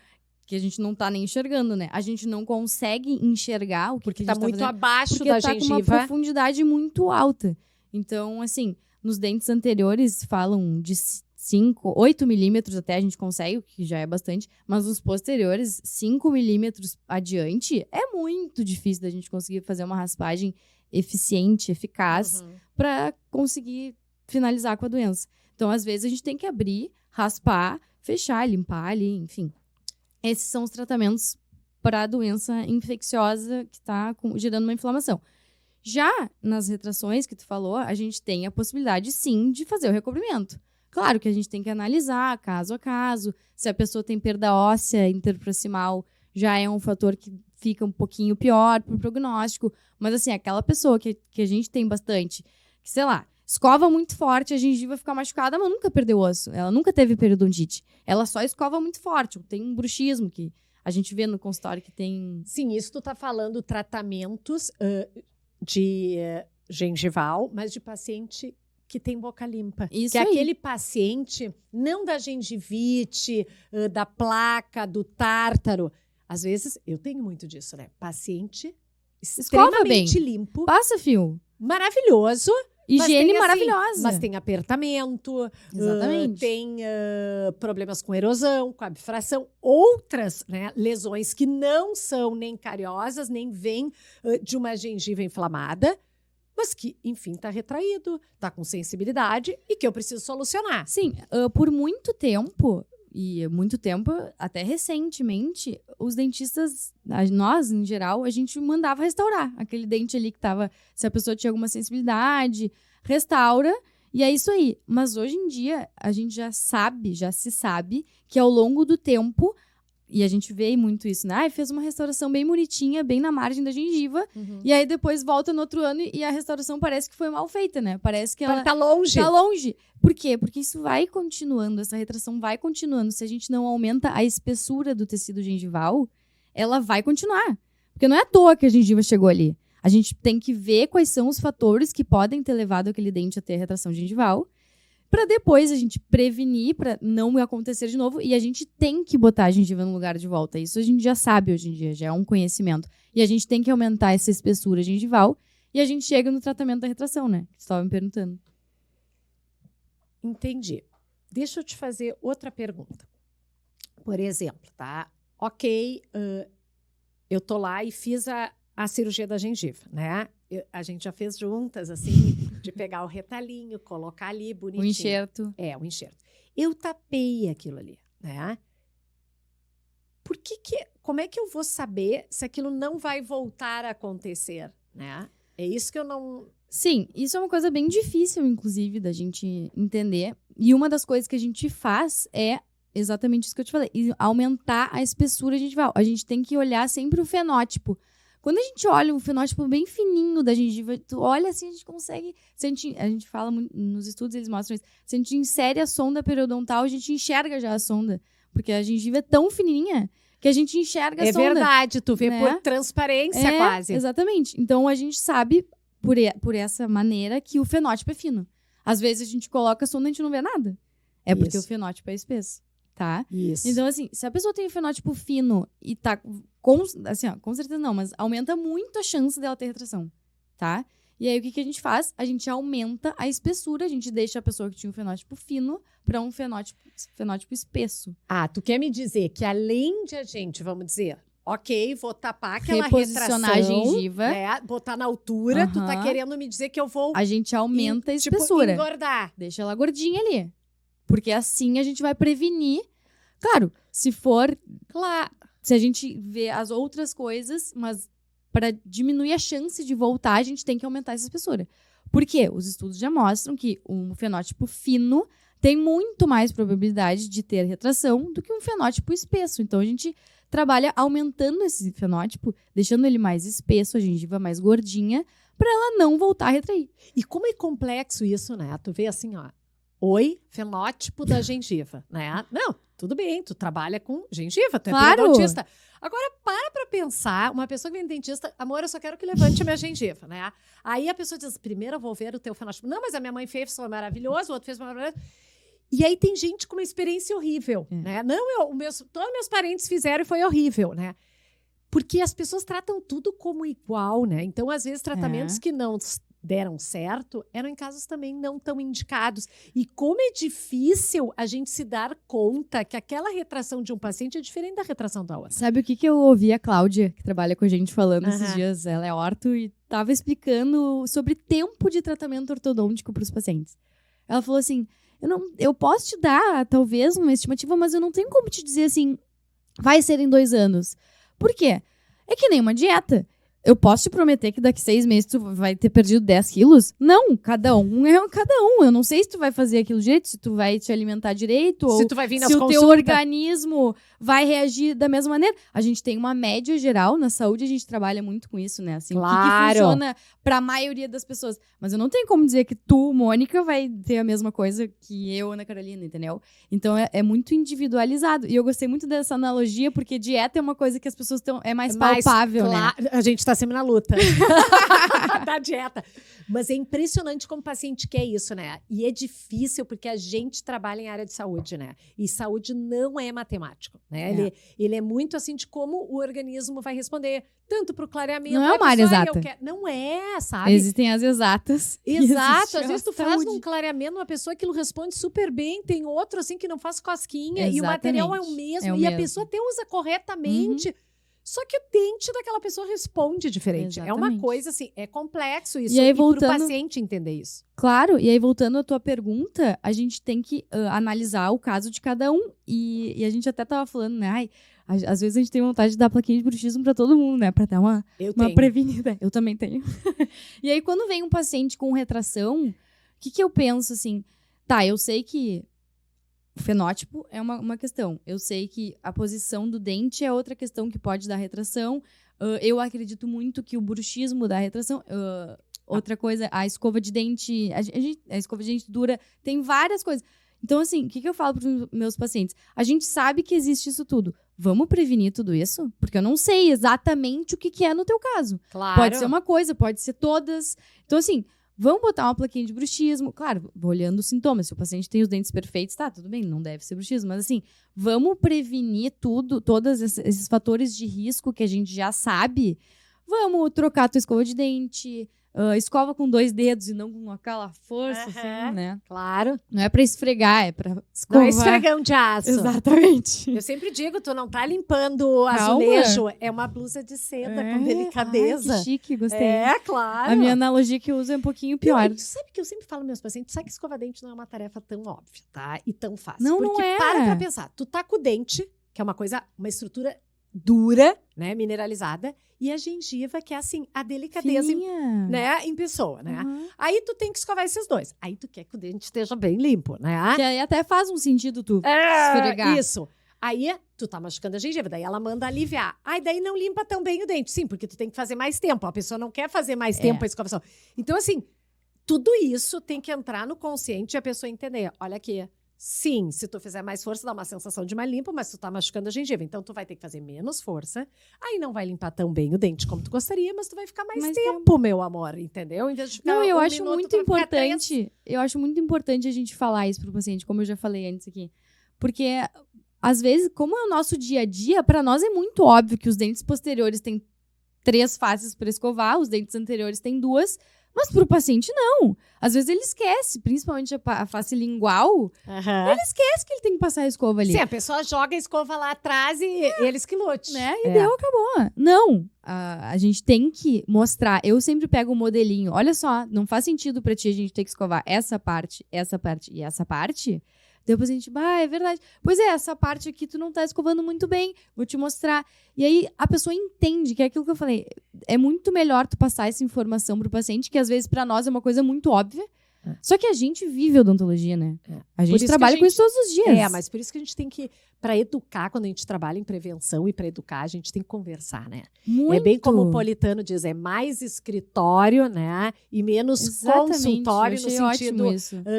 que a gente não tá nem enxergando, né? A gente não consegue enxergar o que porque a gente tá muito fazendo, abaixo porque da tá gengiva. com uma profundidade muito alta. Então, assim, nos dentes anteriores falam de 8 milímetros até a gente consegue, o que já é bastante, mas nos posteriores, 5 milímetros adiante, é muito difícil da gente conseguir fazer uma raspagem eficiente, eficaz, para conseguir finalizar com a doença. Então, às vezes, a gente tem que abrir, raspar, fechar, limpar ali, enfim. Esses são os tratamentos para a doença infecciosa que está gerando uma inflamação. Já nas retrações que tu falou, a gente tem a possibilidade, sim, de fazer o recobrimento. Claro que a gente tem que analisar caso a caso, se a pessoa tem perda óssea interproximal, já é um fator que fica um pouquinho pior para o prognóstico. Mas, assim, aquela pessoa que a gente tem bastante, que, sei lá, escova muito forte, a gengiva fica machucada, mas nunca perdeu osso. Ela nunca teve periodontite. Ela só escova muito forte. Tem um bruxismo que a gente vê no consultório que tem... Sim, isso tu tá falando tratamentos de gengival, mas de paciente que tem boca limpa. Isso que aí. É aquele paciente, não da gengivite, da placa, do tártaro. Às vezes, eu tenho muito disso, né? Paciente extremamente limpo. Passa fio. Maravilhoso. Higiene tem, assim, maravilhosa. Mas tem apertamento, Exatamente. tem problemas com erosão, com abfração, outras, né, lesões que não são nem cariosas, nem vêm de uma gengiva inflamada, mas que, enfim, está retraído, está com sensibilidade e que eu preciso solucionar. Sim, por muito tempo, até recentemente, os dentistas, nós, em geral, a gente mandava restaurar aquele dente ali que tava, se a pessoa tinha alguma sensibilidade, restaura, e é isso aí. Mas hoje em dia, a gente já se sabe que ao longo do tempo, e a gente vê muito isso, né? Fez uma restauração bem bonitinha, bem na margem da gengiva, e aí depois volta no outro ano e a restauração parece que foi mal feita, né? Parece que ela Tá longe. tá longe. Por quê? Porque isso vai continuando, essa retração vai continuando. Se a gente não aumenta a espessura do tecido gengival, ela vai continuar. Porque não é à toa que a gengiva chegou ali. A gente tem que ver quais são os fatores que podem ter levado aquele dente a ter retração gengival, para depois a gente prevenir, para não acontecer de novo, e a gente tem que botar a gengiva no lugar de volta. Isso a gente já sabe hoje em dia, já é um conhecimento. E a gente tem que aumentar essa espessura gengival, e a gente chega no tratamento da retração, né? Que você estava me perguntando. Entendi. Deixa eu te fazer outra pergunta. Por exemplo, tá? Ok, eu tô lá e fiz a cirurgia da gengiva, né? A gente já fez juntas, assim, de pegar o retalhinho, colocar ali bonitinho. O enxerto. O enxerto. Eu tapei aquilo ali, né? Como é que eu vou saber se aquilo não vai voltar a acontecer, né? É isso que eu não... Sim, isso é uma coisa bem difícil, inclusive, da gente entender. E uma das coisas que a gente faz é exatamente isso que eu te falei, aumentar a espessura gengival. A gente tem que olhar sempre o fenótipo. Quando a gente olha um fenótipo bem fininho da gengiva, tu olha assim, a gente consegue... a gente fala nos estudos, eles mostram isso. Se a gente insere a sonda periodontal, a gente enxerga já a sonda. Porque a gengiva é tão fininha que a gente enxerga a sonda. É verdade, tu vê, né? Por transparência quase. Exatamente. Então, a gente sabe, por essa maneira, que o fenótipo é fino. Às vezes, a gente coloca a sonda e a gente não vê nada. É porque o fenótipo é espesso. Tá? Isso. Então, assim, se a pessoa tem um fenótipo fino e tá com certeza não, mas aumenta muito a chance dela ter retração, tá? E aí, o que a gente faz? A gente aumenta a espessura, a gente deixa a pessoa que tinha um fenótipo fino para um fenótipo espesso. Ah, tu quer me dizer que além de a gente, vamos dizer, ok, vou tapar aquela reposicionar retração, a gengiva, né, botar na altura, tu tá querendo me dizer que eu vou... A gente aumenta a espessura. Engordar. Deixa ela gordinha ali. Porque assim a gente vai prevenir. Claro, se a gente vê as outras coisas, mas para diminuir a chance de voltar, a gente tem que aumentar essa espessura. Por quê? Os estudos já mostram que um fenótipo fino tem muito mais probabilidade de ter retração do que um fenótipo espesso. Então, a gente trabalha aumentando esse fenótipo, deixando ele mais espesso, a gengiva mais gordinha, para ela não voltar a retrair. E como é complexo isso, né? Tu vê assim, ó. Oi, fenótipo da gengiva, né? Não, tudo bem, tu trabalha com gengiva, tu é periodontista. Agora, para pensar, uma pessoa que vem dentista, amor, eu só quero que levante a minha gengiva, né? Aí a pessoa diz, primeiro eu vou ver o teu fenótipo. Não, mas a minha mãe fez, foi maravilhoso, o outro fez maravilhoso. E aí tem gente com uma experiência horrível, né? Não, todos meus parentes fizeram e foi horrível, né? Porque as pessoas tratam tudo como igual, né? Então, às vezes, tratamentos que não deram certo, eram em casos também não tão indicados. E como é difícil a gente se dar conta que aquela retração de um paciente é diferente da retração da outra. Sabe o que eu ouvi a Cláudia, que trabalha com a gente, falando esses dias? Ela é orto e estava explicando sobre tempo de tratamento ortodôntico para os pacientes. Ela falou assim, eu posso te dar, talvez, uma estimativa, mas eu não tenho como te dizer assim, vai ser em 2 anos. Por quê? É que nem uma dieta. Eu posso te prometer que daqui 6 meses tu vai ter perdido 10 quilos? Não, cada um é cada um. Eu não sei se tu vai fazer aquilo direito, se tu vai te alimentar direito, ou se tu vai vir nas se o consultas. teu organismo vai reagir da mesma maneira. A gente tem uma média geral na saúde, a gente trabalha muito com isso, né? Assim, claro. O que funciona para a maioria das pessoas. Mas eu não tenho como dizer que tu, Mônica, vai ter a mesma coisa que eu, Ana Carolina, entendeu? Então é muito individualizado. E eu gostei muito dessa analogia, porque dieta é uma coisa que as pessoas é mais palpável, né? A gente está sempre na luta da dieta. Mas é impressionante como o paciente quer isso, né? E é difícil porque a gente trabalha em área de saúde, né? E saúde não é matemático, né? Ele é muito assim de como o organismo vai responder. Tanto para o clareamento... Não é uma área exata. Não é, sabe? Existem as exatas. Exato. Às vezes tu faz um clareamento uma pessoa que responde super bem, tem outro assim que não faz cosquinha. Exatamente. E o material é o mesmo. A pessoa até usa corretamente... Só que o dente daquela pessoa responde diferente. Exatamente. É uma coisa assim, é complexo isso. E aí, voltando... para o paciente entender isso. Claro, e aí voltando à tua pergunta, a gente tem que analisar o caso de cada um. E a gente até tava falando, né? Ai, às vezes a gente tem vontade de dar plaquinha de bruxismo pra todo mundo, né? Pra dar uma prevenida. Eu também tenho. E aí, quando vem um paciente com retração, o que eu penso assim? Tá, eu sei que o fenótipo é uma questão. Eu sei que a posição do dente é outra questão que pode dar retração. Eu acredito muito que o bruxismo dá retração. Outra coisa, a escova de dente... A escova de dente dura. Tem várias coisas. Então, assim, o que eu falo para os meus pacientes? A gente sabe que existe isso tudo. Vamos prevenir tudo isso? Porque eu não sei exatamente o que é no teu caso. Claro. Pode ser uma coisa, pode ser todas. Então, assim... Vamos botar uma plaquinha de bruxismo. Claro, vou olhando os sintomas. Se o paciente tem os dentes perfeitos, tá, tudo bem, não deve ser bruxismo. Mas assim, vamos prevenir todos esses fatores de risco que a gente já sabe. Vamos trocar a tua escova de dente, escova com 2 dedos e não com aquela força, assim, né? Claro. Não é pra esfregar, é pra escovar. Não é esfregão de aço. Exatamente. Eu sempre digo, tu não tá limpando azulejo, é uma blusa de seda com delicadeza. Ai, que chique, gostei. É, claro. A minha analogia que eu uso é um pouquinho pior. Tu sabe que eu sempre falo aos meus pacientes, sabe que escovar dente não é uma tarefa tão óbvia, tá? E tão fácil. Não, porque não é. para pra pensar, tu tá com o dente, que é uma estrutura dura, né, mineralizada, e a gengiva, que é assim, a delicadeza, né, em pessoa, né? Aí tu tem que escovar esses dois. Aí tu quer que o dente esteja bem limpo, né? Que aí até faz um sentido tu esfregar. Isso. Aí tu tá machucando a gengiva, daí ela manda aliviar. Aí daí não limpa tão bem o dente. Sim, porque tu tem que fazer mais tempo. A pessoa não quer fazer mais tempo a escovação. Então, assim, tudo isso tem que entrar no consciente e a pessoa entender. Olha aqui. Sim, se tu fizer mais força, dá uma sensação de mais limpo, mas tu tá machucando a gengiva. Então, tu vai ter que fazer menos força. Aí não vai limpar tão bem o dente como tu gostaria, mas tu vai ficar mais tempo, meu amor, entendeu? Em vez de ficar eu acho muito importante. Eu acho muito importante a gente falar isso pro paciente, como eu já falei antes aqui. Porque, às vezes, como é o nosso dia a dia, pra nós é muito óbvio que os dentes posteriores têm 3 faces para escovar, os dentes anteriores têm 2. Mas pro paciente, não. Às vezes ele esquece, principalmente a face lingual, ele esquece que ele tem que passar a escova ali. Sim, a pessoa joga a escova lá atrás e eles que lute. Né? E deu, acabou. Não, a gente tem que mostrar. Eu sempre pego um modelinho. Olha só, não faz sentido pra ti a gente ter que escovar essa parte e essa parte. Depois a gente, é verdade. Pois é, essa parte aqui tu não tá escovando muito bem, vou te mostrar. E aí a pessoa entende, que é aquilo que eu falei. É muito melhor tu passar essa informação pro paciente, que às vezes pra nós é uma coisa muito óbvia. Só que a gente vive odontologia, né? A gente trabalha com isso todos os dias. Mas por isso que a gente tem que, para educar, quando a gente trabalha em prevenção e para educar, a gente tem que conversar, né? Muito. É bem como o Politano diz, é mais escritório, né? E menos consultório no sentido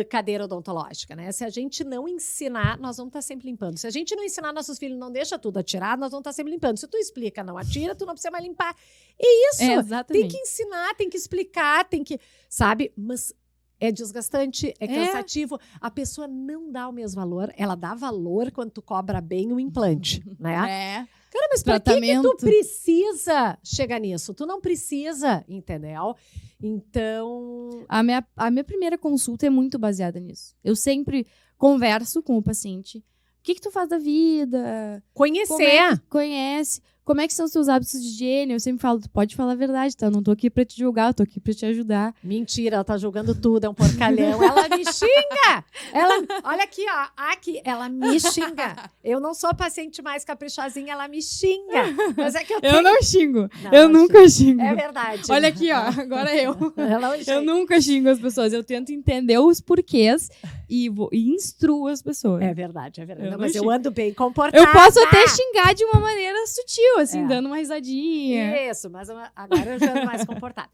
cadeira odontológica, né? Se a gente não ensinar, nós vamos estar sempre limpando. Se a gente não ensinar nossos filhos, não deixa tudo atirado, nós vamos estar sempre limpando. Se tu explica, não atira, tu não precisa mais limpar. É isso. Tem que ensinar, tem que explicar, tem que, sabe? Mas é desgastante, é cansativo. A pessoa não dá o mesmo valor. Ela dá valor quando tu cobra bem o implante, né? Cara, mas pra que tu precisa chegar nisso? Tu não precisa, entendeu? Então... A minha primeira consulta é muito baseada nisso. Eu sempre converso com o paciente. O que tu faz da vida? Conhecer. Conhece. Como é que são os seus hábitos de higiene? Eu sempre falo, tu pode falar a verdade, tá? Eu não tô aqui pra te julgar, eu tô aqui pra te ajudar. Mentira, ela tá julgando tudo, é um porcalhão. Ela me xinga! Olha aqui, ó. Aqui, ela me xinga. Eu não sou paciente mais caprichosinha, ela me xinga. Mas é que eu não xingo. Eu nunca xingo. É verdade. Olha aqui, ó. Agora eu nunca xingo as pessoas. Eu tento entender os porquês e instruo as pessoas. É verdade. Não, mas eu ando bem comportada. Eu posso até xingar de uma maneira sutil, assim, dando uma risadinha. Isso, mas agora eu já ando mais comportada.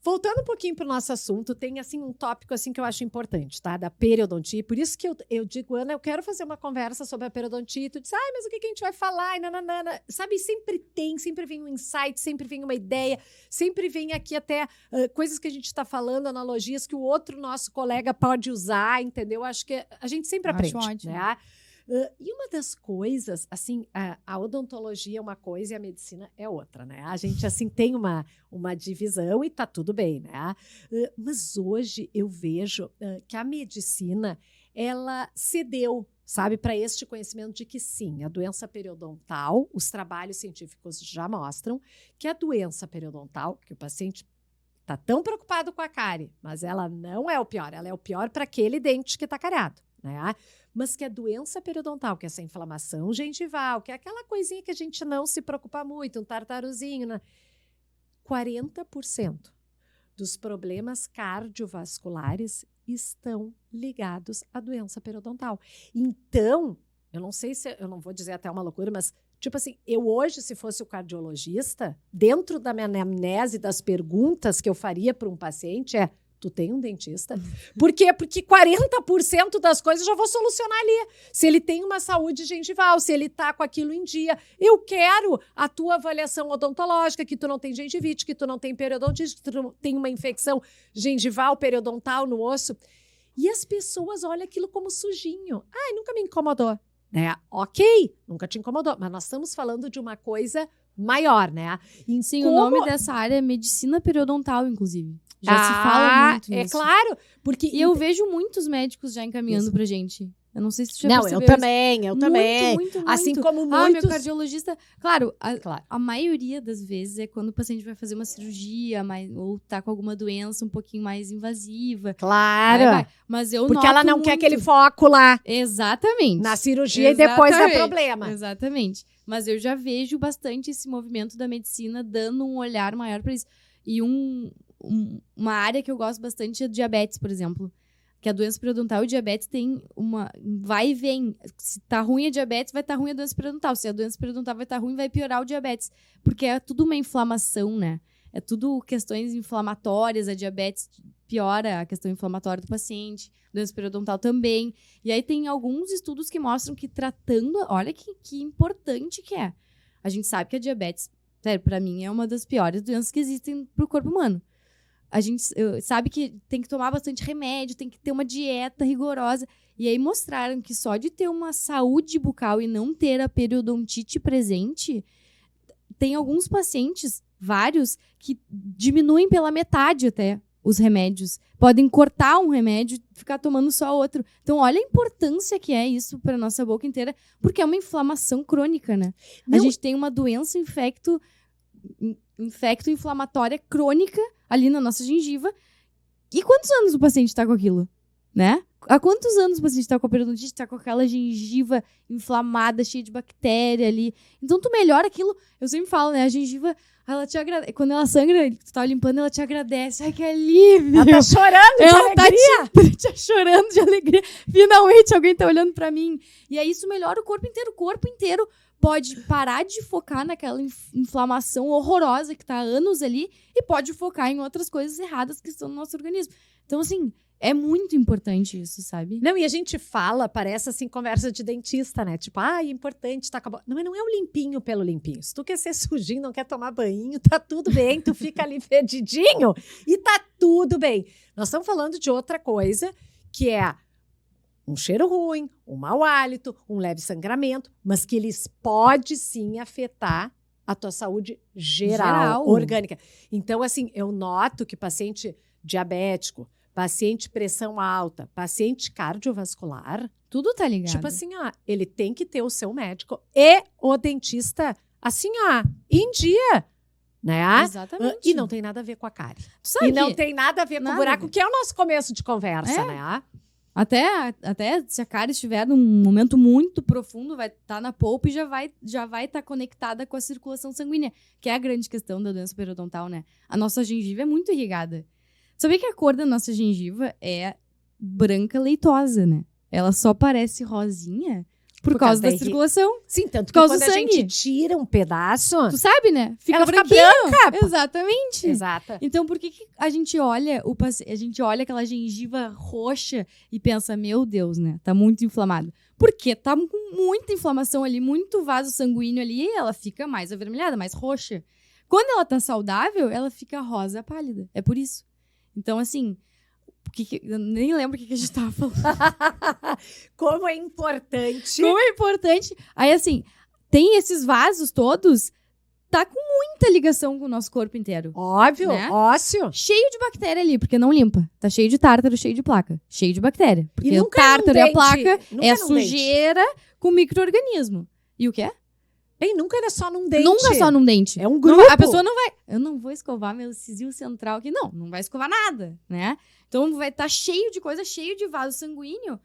Voltando um pouquinho para o nosso assunto, tem assim um tópico assim que eu acho importante, tá? Da periodontia. Por isso que eu digo, Ana, eu quero fazer uma conversa sobre a periodontia. E tu diz, mas o que a gente vai falar? E nananana. Sabe, sempre vem um insight, sempre vem uma ideia, sempre vem aqui até coisas que a gente está falando, analogias que o outro nosso colega pode usar, entendeu? Acho que a gente sempre aprende, ótimo. né? E uma das coisas, assim, a odontologia é uma coisa e a medicina é outra, né? A gente, assim, tem uma divisão e tá tudo bem, né? Mas hoje eu vejo que a medicina, ela cedeu, sabe, para este conhecimento de que sim, a doença periodontal, os trabalhos científicos já mostram que a doença periodontal, que o paciente está tão preocupado com a cárie, mas ela não é o pior, ela é o pior para aquele dente que está cariado, né? Mas que a doença periodontal, que é essa inflamação gengival, que é aquela coisinha que a gente não se preocupa muito, um tartaruzinho, né? 40% dos problemas cardiovasculares estão ligados à doença periodontal. Então, eu não sei se, eu não vou dizer até uma loucura, mas tipo assim, eu hoje, se fosse o cardiologista, dentro da minha anamnese das perguntas que eu faria para um paciente tu tem um dentista? Por quê? Porque 40% das coisas eu já vou solucionar ali. Se ele tem uma saúde gengival, se ele tá com aquilo em dia, eu quero a tua avaliação odontológica, que tu não tem gengivite, que tu não tem periodontite, que tu não tem uma infecção gengival, periodontal no osso. E as pessoas olham aquilo como sujinho. Nunca me incomodou. Né? Ok, nunca te incomodou. Mas nós estamos falando de uma coisa maior, né? Sim, o nome dessa área é medicina periodontal, inclusive. Já se fala muito nisso. Claro. Porque E eu vejo muitos médicos já encaminhando pra gente. Eu não sei se tu já percebeu. Eu também. Muito. Assim como muitos... meu cardiologista... Claro, a maioria das vezes é quando o paciente vai fazer uma cirurgia ou tá com alguma doença um pouquinho mais invasiva. Claro. Mas eu Porque ela não quer aquele foco lá. Exatamente. Na cirurgia e depois dá problema. Exatamente. Mas eu já vejo bastante esse movimento da medicina dando um olhar maior pra isso. E uma área que eu gosto bastante é diabetes, por exemplo. Que a doença periodontal e diabetes tem vai e vem. Se tá ruim a diabetes, vai estar ruim a doença periodontal. Se a doença periodontal vai estar ruim, vai piorar o diabetes. Porque é tudo uma inflamação, né? É tudo questões inflamatórias. A diabetes piora a questão inflamatória do paciente. Doença periodontal também. E aí tem alguns estudos que mostram que tratando... Olha que importante que é. A gente sabe que a diabetes, sério, pra mim, é uma das piores doenças que existem pro corpo humano. A gente sabe que tem que tomar bastante remédio, tem que ter uma dieta rigorosa. E aí mostraram que só de ter uma saúde bucal e não ter a periodontite presente, tem alguns pacientes, vários, que diminuem pela metade até os remédios. Podem cortar um remédio e ficar tomando só outro. Então, olha a importância que é isso para nossa boca inteira, porque é uma inflamação crônica, né? A gente tem uma doença infecto-inflamatória crônica ali na nossa gengiva. E quantos anos o paciente está com aquilo, né? Há quantos anos o paciente está com a periodontite, está com aquela gengiva inflamada, cheia de bactéria ali? Então, tu melhora aquilo. Eu sempre falo, né? A gengiva, ela te agradece. Quando ela sangra, tu tá limpando, ela te agradece. Ai, que alívio! Ela tá chorando de alegria! Tá chorando de alegria. Finalmente alguém tá olhando pra mim. E aí isso melhora o corpo inteiro. O corpo inteiro pode parar de focar naquela inflamação horrorosa que tá há anos ali e pode focar em outras coisas erradas que estão no nosso organismo. Então, assim, é muito importante isso, sabe? Não, e a gente fala, parece assim, conversa de dentista, né? Tipo, é importante, tá acabando. Não, mas não é o limpinho pelo limpinho. Se tu quer ser sujinho, não quer tomar banho, tá tudo bem, tu fica ali fedidinho e tá tudo bem. Nós estamos falando de outra coisa, que é um cheiro ruim, um mau hálito, um leve sangramento, mas que eles podem sim afetar a tua saúde geral, orgânica. Então, assim, eu noto que paciente diabético, paciente pressão alta, paciente cardiovascular, tudo tá ligado. Tipo assim, ele tem que ter o seu médico e o dentista, assim, em dia. Né? Exatamente. E não tem nada a ver com a cárie. E não tem nada a ver com o buraco, que é o nosso começo de conversa, né? Até se a cárie estiver num momento muito profundo, vai estar na polpa e já vai estar conectada com a circulação sanguínea, que é a grande questão da doença periodontal, né? A nossa gengiva é muito irrigada. Sabia que a cor da nossa gengiva é branca leitosa, né? Ela só parece rosinha Por causa da irri- circulação. Sim, tanto que causa quando do a sangue. gente tira um pedaço... Tu sabe, né? Ela fica branquinho. branca. Exatamente. Exato. Então, por que a gente olha a gente olha aquela gengiva roxa e pensa, meu Deus, né? Tá muito inflamado. Porque tá com muita inflamação ali, muito vaso sanguíneo ali, e ela fica mais avermelhada, mais roxa. Quando ela tá saudável, ela fica rosa pálida. É por isso. Então, assim, eu nem lembro o que a gente tava falando. Como é importante... Como é importante. Aí, assim, tem esses vasos todos, tá com muita ligação com o nosso corpo inteiro. Óbvio, Né? ósseo. Cheio de bactéria ali, porque não limpa. Tá cheio de tártaro, cheio de placa. Cheio de bactéria. Porque o nunca é num tártaro e a dente, placa nunca é é num sujeira com micro-organismo. E o que é? Bem, nunca é só num dente. Nunca só num dente. É um Não- grupo. a pessoa não vai... Eu não vou escovar meu sisil central aqui. Não vai escovar nada, né? Então vai estar cheio de coisa, cheio de vaso sanguíneo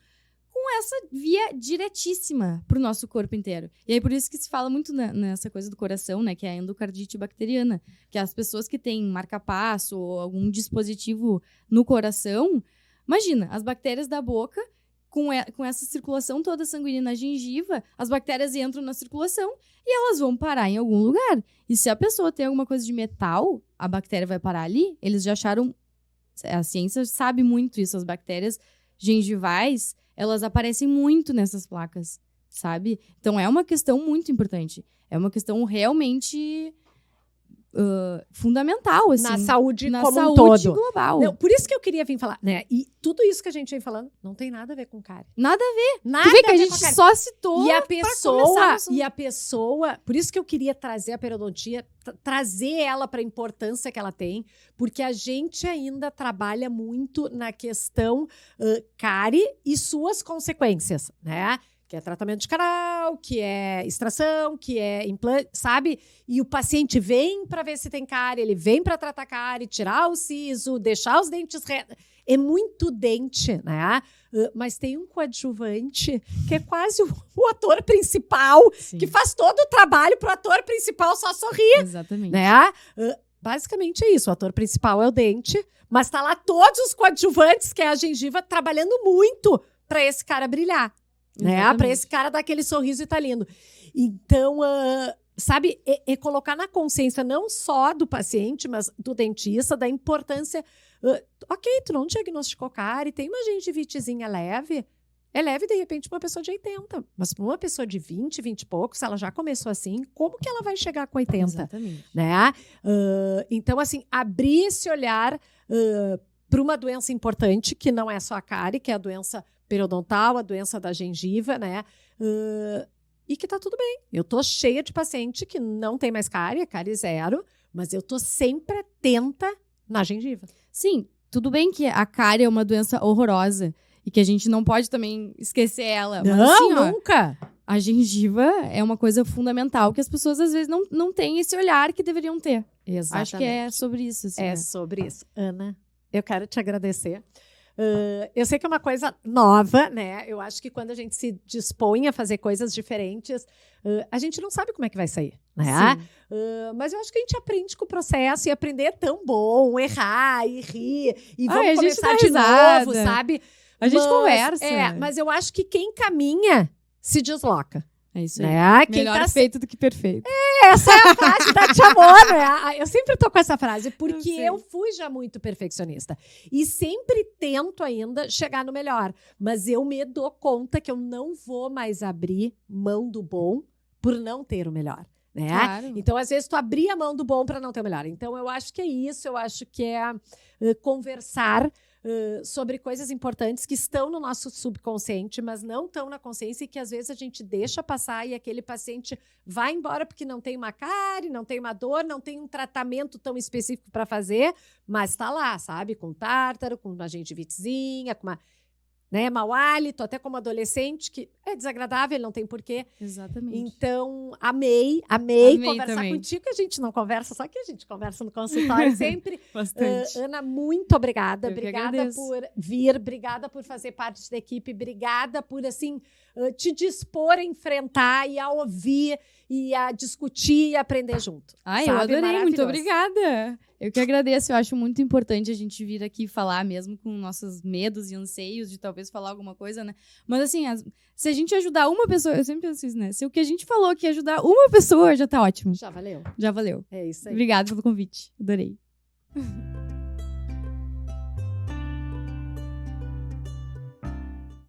com essa via diretíssima pro nosso corpo inteiro. E aí por isso que se fala muito nessa coisa do coração, né? Que é a endocardite bacteriana. Que as pessoas que têm marca-passo ou algum dispositivo no coração... Imagina, as bactérias da boca... Com essa circulação toda sanguínea na gengiva, as bactérias entram na circulação e elas vão parar em algum lugar. E se a pessoa tem alguma coisa de metal, a bactéria vai parar ali. Eles já acharam... A ciência sabe muito isso. As bactérias gengivais, elas aparecem muito nessas placas, sabe? Então, é uma questão muito importante. É uma questão realmente... fundamental, assim. Na saúde na como saúde um todo. global. Não, por isso que eu queria vir falar, né? E tudo isso que a gente vem falando não tem nada a ver com cárie. Nada a ver. Nada Tu vê que a ver gente com cárie. só citou E a começar o assunto. pessoa, por isso que eu queria trazer a periodontia, trazer ela para a importância que ela tem, porque a gente ainda trabalha muito na questão cárie e suas consequências, né? Que é tratamento de canal, que é extração, que é implante, sabe? E o paciente vem para ver se tem cárie, ele vem para tratar cárie, tirar o siso, deixar os dentes retos. É muito dente, né? Mas tem um coadjuvante que é quase o ator principal, Sim. que faz todo o trabalho pro ator principal só sorrir, Exatamente. né? Basicamente é isso, o ator principal é o dente, mas tá lá todos os coadjuvantes, que é a gengiva, trabalhando muito para esse cara brilhar. Né? Para esse cara dar aquele sorriso e tá lindo. Então, sabe, é colocar na consciência não só do paciente, mas do dentista, da importância. Ok, tu não diagnosticou cárie, tem uma gengivitezinha leve. É leve, de repente, para uma pessoa de 80. Mas para uma pessoa de 20, 20 e poucos, ela já começou assim, como que ela vai chegar com 80? Exatamente. Né? Então, assim, abrir esse olhar para uma doença importante, que não é só a cárie, que é a doença periodontal, a doença da gengiva, né? E que tá tudo bem. Eu tô cheia de paciente que não tem mais cárie, cárie zero, mas eu tô sempre atenta na gengiva. Sim, tudo bem que a cárie é uma doença horrorosa e que a gente não pode também esquecer ela. Mas Não, assim, ó, nunca! a gengiva é uma coisa fundamental que as pessoas às vezes não têm esse olhar que deveriam ter. Exatamente. Acho que é sobre isso. Assim, É né? sobre isso. Ana, eu quero te agradecer. Eu sei que é uma coisa nova, né? Eu acho que quando a gente se dispõe a fazer coisas diferentes, a gente não sabe como é que vai sair, né? Mas eu acho que a gente aprende com o processo e aprender é tão bom, errar e rir e vamos a gente começar dá de risada. novo, sabe? A gente conversa. Mas eu acho que quem caminha se desloca. É isso aí. Né? Quem Melhor tá feito do que perfeito. Essa é a frase da Tia Mona, né? Eu sempre tô com essa frase, porque sei. eu fui já muito perfeccionista. E sempre tento ainda chegar no melhor. Mas eu me dou conta que eu não vou mais abrir mão do bom por não ter o melhor. Né? Claro. Então, às vezes, tu abrir a mão do bom para não ter o melhor. Então, eu acho que é isso. Eu acho que é conversar sobre coisas importantes que estão no nosso subconsciente, mas não estão na consciência e que às vezes a gente deixa passar e aquele paciente vai embora porque não tem uma cárie, não tem uma dor, não tem um tratamento tão específico para fazer, mas está lá, sabe? Com tártaro, com uma gengivitezinha, com uma, né, mau hálito, até como adolescente, que é desagradável, ele não tem porquê. Exatamente. Então, amei conversar também. contigo, que a gente não conversa, só que a gente conversa no consultório sempre. Bastante. Ana, muito obrigada. Eu que Obrigada agradeço. por vir, obrigada por fazer parte da equipe, obrigada por, assim, te dispor a enfrentar e a ouvir e a discutir e aprender junto. Ai, eu adorei, muito obrigada. Eu que agradeço, eu acho muito importante a gente vir aqui falar mesmo com nossos medos e anseios de talvez falar alguma coisa, né? Mas assim, se a gente ajudar uma pessoa, eu sempre penso isso, né? Se o que a gente falou aqui ajudar uma pessoa, já tá ótimo. Já valeu. Já valeu. É isso aí. Obrigada pelo convite, adorei.